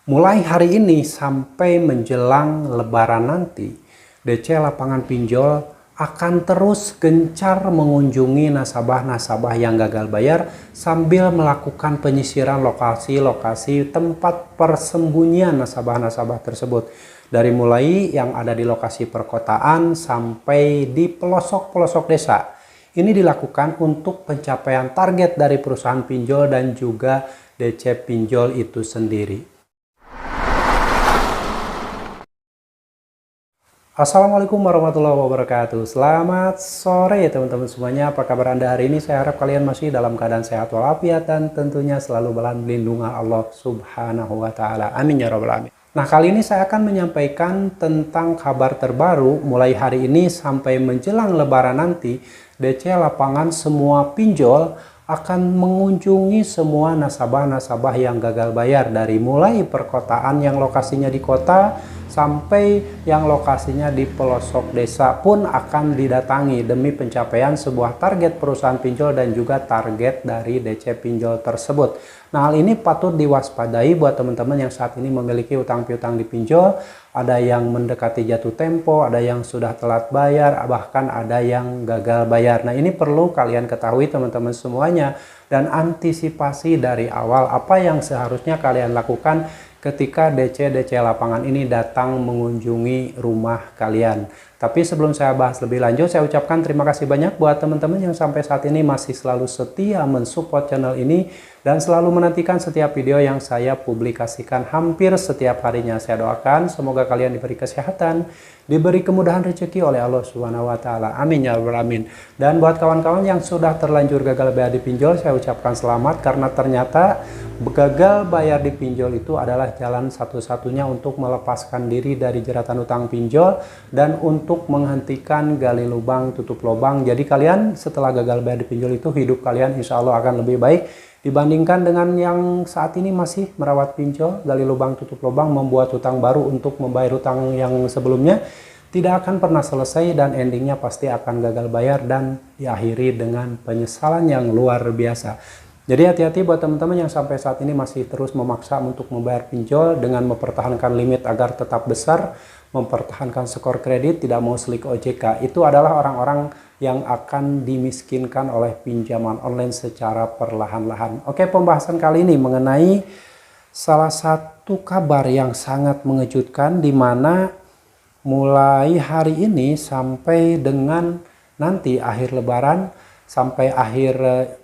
Mulai hari ini sampai menjelang Lebaran nanti, DC Lapangan Pinjol akan terus gencar mengunjungi nasabah-nasabah yang gagal bayar sambil melakukan penyisiran lokasi-lokasi tempat persembunyian nasabah-nasabah tersebut. Dari mulai yang ada di lokasi perkotaan sampai di pelosok-pelosok desa. Ini dilakukan untuk pencapaian target dari perusahaan pinjol dan juga DC pinjol itu sendiri. Assalamualaikum warahmatullahi wabarakatuh. Selamat sore teman-teman semuanya. Apa kabar Anda hari ini? Saya harap kalian masih dalam keadaan sehat walafiat dan tentunya selalu dalam lindungan Allah Subhanahu wa taala. Amin ya rabbal alamin. Nah, kali ini saya akan menyampaikan tentang kabar terbaru mulai hari ini sampai menjelang Lebaran nanti. DC Lapangan semua pinjol akan mengunjungi semua nasabah-nasabah yang gagal bayar dari mulai perkotaan yang lokasinya di kota sampai yang lokasinya di pelosok desa pun akan didatangi demi pencapaian sebuah target perusahaan pinjol dan juga target dari DC pinjol tersebut. Nah, hal ini patut diwaspadai buat teman-teman yang saat ini memiliki utang piutang di pinjol. Ada yang mendekati jatuh tempo, ada yang sudah telat bayar, bahkan ada yang gagal bayar. Nah, ini perlu kalian ketahui teman-teman semuanya dan antisipasi dari awal apa yang seharusnya kalian lakukan ketika DC Lapangan ini datang mengunjungi rumah kalian. Tapi sebelum saya bahas lebih lanjut, saya ucapkan terima kasih banyak buat teman-teman yang sampai saat ini masih selalu setia mensupport channel ini dan selalu menantikan setiap video yang saya publikasikan hampir setiap harinya. Saya doakan semoga kalian diberi kesehatan, diberi kemudahan rezeki oleh Allah Subhanahu wa taala. Amin ya rabbal alamin. Dan buat kawan-kawan yang sudah terlanjur gagal bayar di pinjol, saya ucapkan selamat karena ternyata gagal bayar di pinjol itu adalah jalan satu-satunya untuk melepaskan diri dari jeratan utang pinjol dan untuk menghentikan gali lubang tutup lubang. Jadi kalian setelah gagal bayar di pinjol itu hidup kalian insya Allah akan lebih baik dibandingkan dengan yang saat ini masih merawat pinjol, gali lubang tutup lubang, membuat hutang baru untuk membayar hutang yang sebelumnya. Tidak akan pernah selesai dan endingnya pasti akan gagal bayar dan diakhiri dengan penyesalan yang luar biasa. Jadi hati-hati buat teman-teman yang sampai saat ini masih terus memaksa untuk membayar pinjol dengan mempertahankan limit agar tetap besar, mempertahankan skor kredit, tidak mau selik OJK. Itu adalah orang-orang yang akan dimiskinkan oleh pinjaman online secara perlahan-lahan. Oke, pembahasan kali ini mengenai salah satu kabar yang sangat mengejutkan di mana mulai hari ini sampai dengan nanti akhir Lebaran sampai akhir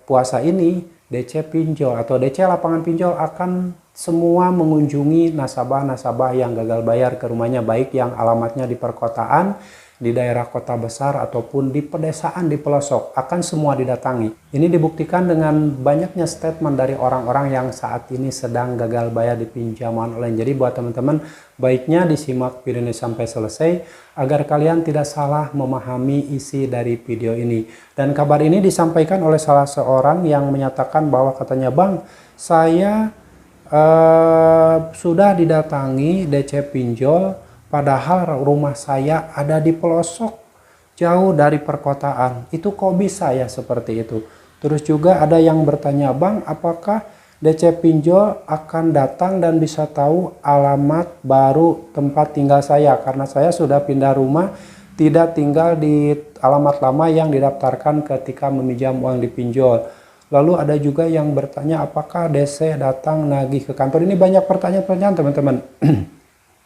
puasa ini DC Pinjol atau DC Lapangan Pinjol akan semua mengunjungi nasabah-nasabah yang gagal bayar ke rumahnya, baik yang alamatnya di perkotaan, di daerah kota besar ataupun di pedesaan di pelosok, akan semua didatangi. Ini dibuktikan dengan banyaknya statement dari orang-orang yang saat ini sedang gagal bayar di pinjaman online. Jadi buat teman-teman, baiknya disimak video ini sampai selesai agar kalian tidak salah memahami isi dari video ini. Dan kabar ini disampaikan oleh salah seorang yang menyatakan bahwa katanya, "Bang, saya sudah didatangi DC pinjol, padahal rumah saya ada di pelosok, jauh dari perkotaan. Itu kok bisa ya seperti itu?" Terus juga ada yang bertanya, "Bang, apakah DC pinjol akan datang dan bisa tahu alamat baru tempat tinggal saya? Karena saya sudah pindah rumah, tidak tinggal di alamat lama yang didaftarkan ketika meminjam uang di pinjol." Lalu ada juga yang bertanya, apakah DC datang nagih ke kantor? Ini banyak pertanyaan-pertanyaan teman-teman.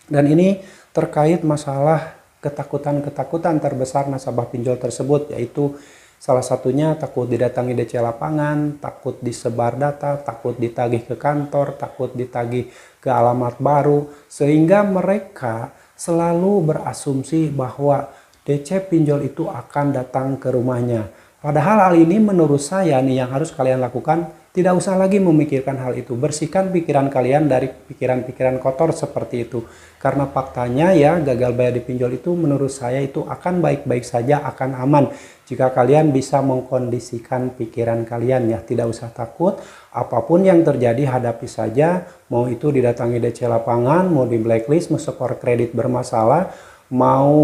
Dan ini terkait masalah ketakutan-ketakutan terbesar nasabah pinjol tersebut, yaitu salah satunya takut didatangi DC Lapangan, takut disebar data, takut ditagih ke kantor, takut ditagih ke alamat baru, sehingga mereka selalu berasumsi bahwa DC pinjol itu akan datang ke rumahnya. Padahal hal ini menurut saya nih yang harus kalian lakukan, tidak usah lagi memikirkan hal itu. Bersihkan pikiran kalian dari pikiran-pikiran kotor seperti itu. Karena faktanya ya gagal bayar di pinjol itu menurut saya itu akan baik-baik saja, akan aman. Jika kalian bisa mengkondisikan pikiran kalian ya, tidak usah takut. Apapun yang terjadi hadapi saja. Mau itu didatangi DC Lapangan, mau di blacklist, mau skor kredit bermasalah, mau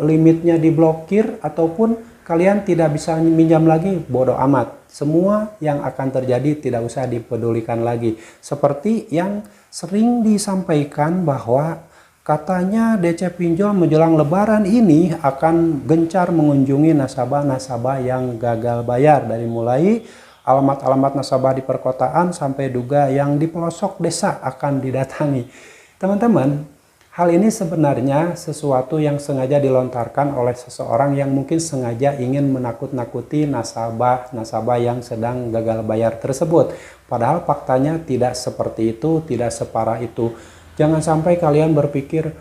limitnya diblokir ataupun kalian tidak bisa minjam lagi, bodoh amat. Semua yang akan terjadi tidak usah dipedulikan lagi. Seperti yang sering disampaikan bahwa katanya DC Pinjol menjelang Lebaran ini akan gencar mengunjungi nasabah-nasabah yang gagal bayar, dari mulai alamat-alamat nasabah di perkotaan sampai juga yang di pelosok desa akan didatangi. Teman-teman, hal ini sebenarnya sesuatu yang sengaja dilontarkan oleh seseorang yang mungkin sengaja ingin menakut-nakuti nasabah-nasabah yang sedang gagal bayar tersebut. Padahal faktanya tidak seperti itu, tidak separah itu. Jangan sampai kalian berpikir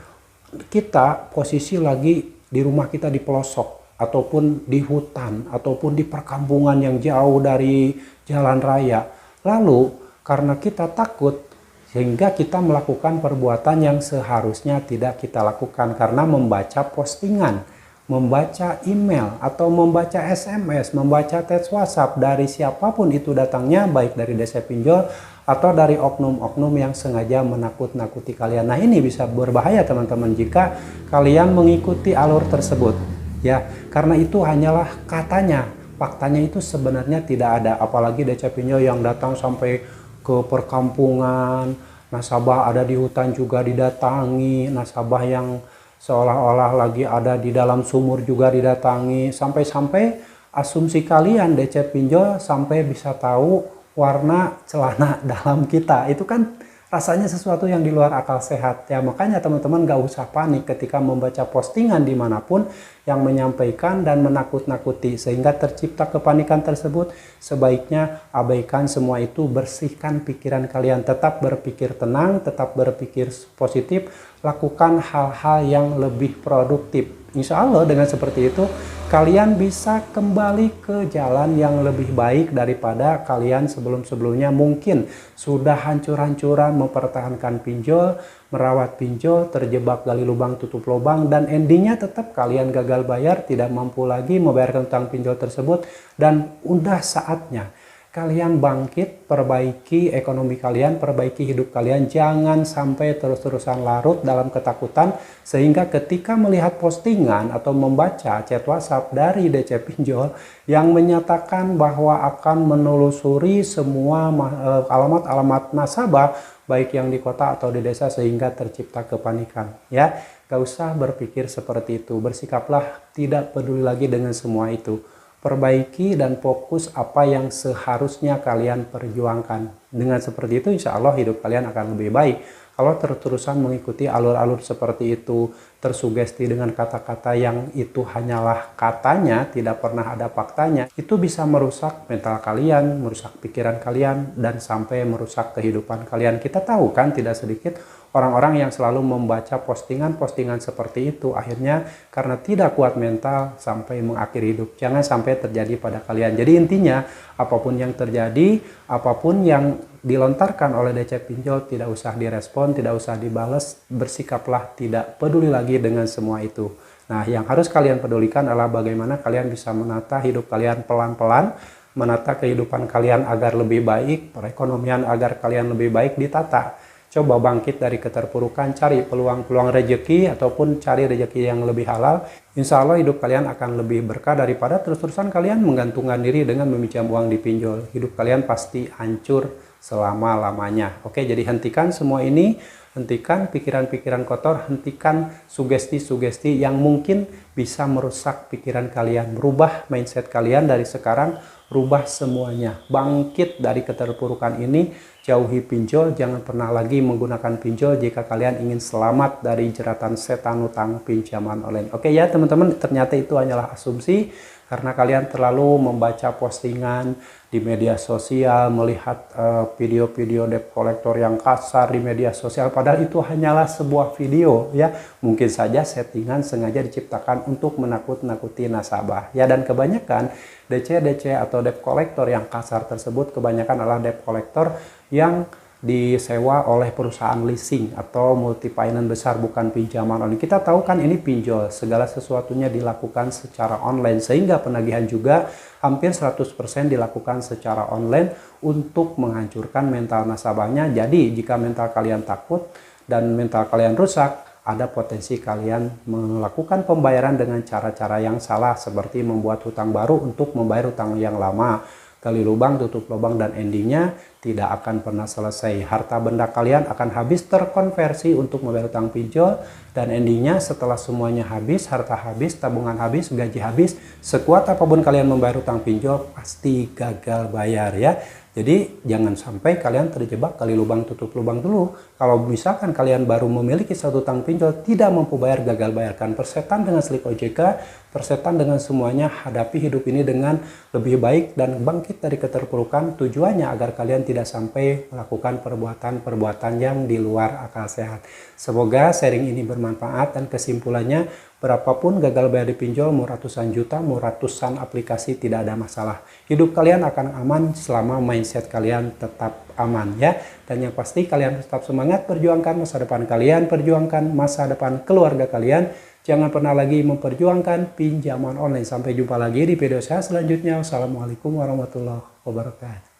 kita posisi lagi di rumah kita di pelosok, ataupun di hutan, ataupun di perkampungan yang jauh dari jalan raya. Lalu karena kita takut, sehingga kita melakukan perbuatan yang seharusnya tidak kita lakukan, karena membaca postingan, membaca email, atau membaca SMS, membaca teks WhatsApp dari siapapun itu datangnya, baik dari DC Pinjol atau dari oknum-oknum yang sengaja menakut-nakuti kalian. Nah, ini bisa berbahaya teman-teman jika kalian mengikuti alur tersebut. Ya, karena itu hanyalah katanya, faktanya itu sebenarnya tidak ada. Apalagi DC Pinjol yang datang sampai ke perkampungan, nasabah ada di hutan juga didatangi, nasabah yang seolah-olah lagi ada di dalam sumur juga didatangi, sampai-sampai asumsi kalian DC Pinjol sampai bisa tahu warna celana dalam kita. Itu kan rasanya sesuatu yang di luar akal sehat ya. Makanya teman-teman gak usah panik ketika membaca postingan dimanapun yang menyampaikan dan menakut-nakuti sehingga tercipta kepanikan tersebut. Sebaiknya abaikan semua itu, bersihkan pikiran kalian, tetap berpikir tenang, tetap berpikir positif, lakukan hal-hal yang lebih produktif. Insya Allah dengan seperti itu kalian bisa kembali ke jalan yang lebih baik daripada kalian sebelum-sebelumnya mungkin sudah hancur-hancuran mempertahankan pinjol, merawat pinjol, terjebak gali lubang tutup lubang, dan endingnya tetap kalian gagal bayar, tidak mampu lagi membayarkan utang pinjol tersebut. Dan udah saatnya kalian bangkit, perbaiki ekonomi kalian, perbaiki hidup kalian. Jangan sampai terus-terusan larut dalam ketakutan sehingga ketika melihat postingan atau membaca chat WhatsApp dari DC Pinjol yang menyatakan bahwa akan menelusuri semua alamat-alamat nasabah baik yang di kota atau di desa sehingga tercipta kepanikan. Ya, gak usah berpikir seperti itu. Bersikaplah tidak peduli lagi dengan semua itu. Perbaiki dan fokus apa yang seharusnya kalian perjuangkan. Dengan seperti itu insya Allah hidup kalian akan lebih baik. Kalau terus-terusan mengikuti alur-alur seperti itu, tersugesti dengan kata-kata yang itu hanyalah katanya, tidak pernah ada faktanya, itu bisa merusak mental kalian, merusak pikiran kalian, dan sampai merusak kehidupan kalian. Kita tahu kan tidak sedikit orang-orang yang selalu membaca postingan-postingan seperti itu, akhirnya karena tidak kuat mental sampai mengakhiri hidup. Jangan sampai terjadi pada kalian. Jadi intinya, apapun yang terjadi, apapun yang dilontarkan oleh DC Pinjol, tidak usah direspon, tidak usah dibales, bersikaplah tidak peduli lagi dengan semua itu. Nah, yang harus kalian pedulikan adalah bagaimana kalian bisa menata hidup kalian pelan-pelan, menata kehidupan kalian agar lebih baik, perekonomian agar kalian lebih baik ditata. Coba bangkit dari keterpurukan, cari peluang-peluang rezeki ataupun cari rezeki yang lebih halal. Insya Allah hidup kalian akan lebih berkah daripada terus-terusan kalian menggantungkan diri dengan meminjam uang di pinjol. Hidup kalian pasti hancur selama-lamanya. Oke, jadi hentikan semua ini, hentikan pikiran-pikiran kotor, hentikan sugesti-sugesti yang mungkin bisa merusak pikiran kalian. Merubah mindset kalian dari sekarang, rubah semuanya. Bangkit dari keterpurukan ini. Jauhi pinjol, jangan pernah lagi menggunakan pinjol jika kalian ingin selamat dari jeratan setan utang pinjaman online. Oke ya teman-teman, ternyata itu hanyalah asumsi karena kalian terlalu membaca postingan di media sosial, melihat video-video debt collector yang kasar di media sosial, padahal itu hanyalah sebuah video ya. Mungkin saja settingan sengaja diciptakan untuk menakut-nakuti nasabah ya, dan kebanyakan DC atau debt collector yang kasar tersebut kebanyakan adalah debt collector yang disewa oleh perusahaan leasing atau multi finance besar, bukan pinjaman online. Kita tahu kan ini pinjol, segala sesuatunya dilakukan secara online sehingga penagihan juga hampir 100% dilakukan secara online untuk menghancurkan mental nasabahnya. Jadi jika mental kalian takut dan mental kalian rusak, ada potensi kalian melakukan pembayaran dengan cara-cara yang salah seperti membuat hutang baru untuk membayar hutang yang lama. gali lubang, tutup lubang, dan endingnya tidak akan pernah selesai. Harta benda kalian akan habis terkonversi untuk membayar utang pinjol, dan endingnya setelah semuanya habis, harta habis, tabungan habis, gaji habis, sekuat apapun kalian membayar utang pinjol pasti gagal bayar ya. Jadi jangan sampai kalian terjebak gali lubang tutup lubang dulu. Kalau misalkan kalian baru memiliki satu utang pinjol tidak mampu bayar, gagal bayarkan, persetan dengan slik OJK, persetan dengan semuanya, hadapi hidup ini dengan lebih baik dan bangkit dari keterpurukan, tujuannya agar kalian tidak sampai melakukan perbuatan-perbuatan yang di luar akal sehat. Semoga sharing ini bermanfaat, dan kesimpulannya, berapapun gagal bayar di pinjol, mau ratusan juta, mau ratusan aplikasi, tidak ada masalah. Hidup kalian akan aman selama mindset kalian tetap aman ya. Dan yang pasti kalian tetap semangat, perjuangkan masa depan kalian, perjuangkan masa depan keluarga kalian. Jangan pernah lagi memperjuangkan pinjaman online. Sampai jumpa lagi di video saya selanjutnya. Wassalamualaikum warahmatullahi wabarakatuh.